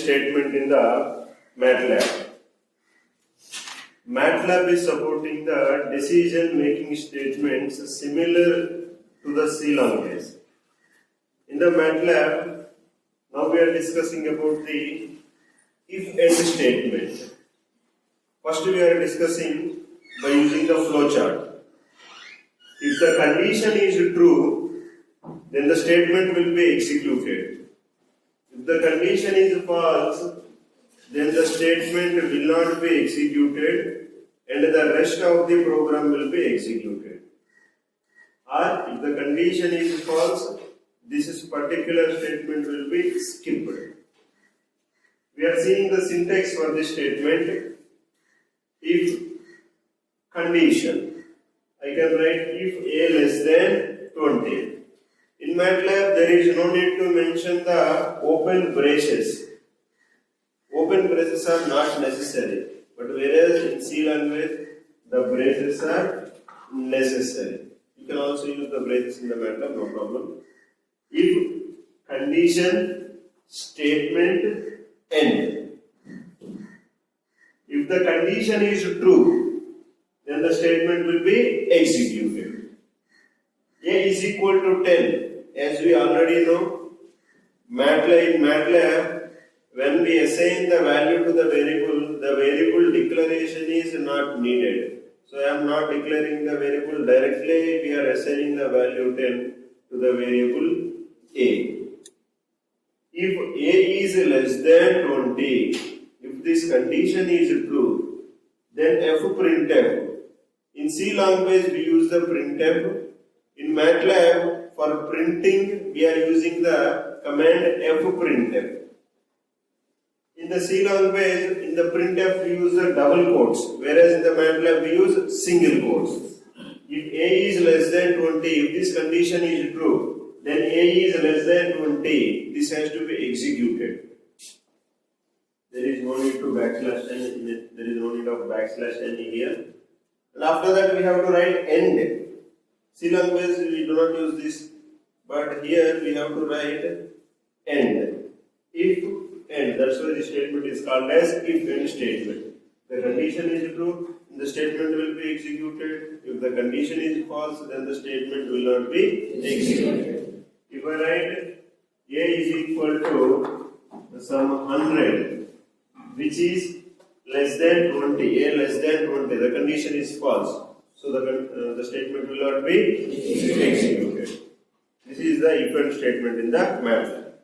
statement in the MATLAB. MATLAB is supporting the decision making statements similar to the C language. In the MATLAB, now we are discussing about the if-and statement. First we are discussing by using the flowchart. If the condition is true, then the statement will be executed. If the condition is false, then the statement will not be executed and the rest of the program will be executed. Or if the condition is false, this particular statement will be skipped. We are seeing the syntax for this statement. If condition, I can write if a less than 20. In MATLAB, there is no need to mention the open braces. Open braces are not necessary, but whereas in C language, the braces are necessary. You can also use the braces in the MATLAB, no problem. If condition statement end. If the condition is true, then the statement will be executed. A is equal to 10. As we already know, in MATLAB, when we assign the value to the variable declaration is not needed. So I am not declaring the variable directly, we are assigning the value 10 to the variable A. If A is less than 20, if this condition is true, then fprintf. In C language we use the printf. In MATLAB for printing we are using the command fprintf. In the C language, in the printf we use the double quotes, whereas in the MATLAB we use single quotes. If A is less than 20, if this condition is true, then A is less than 20, this has to be executed. There is no need to backslash n, there is no need of backslash n here. And after that we have to write end. C language we do not use this, but here we have to write end. If end, that's why the statement is called as if-and statement. The condition is true, the statement will be executed. If the condition is false, then the statement will not be executed. If I write A is equal to some 100, which is less than 20, A less than 20, the condition is false. So the statement will not be executed. This is the if-and statement in the MATLAB.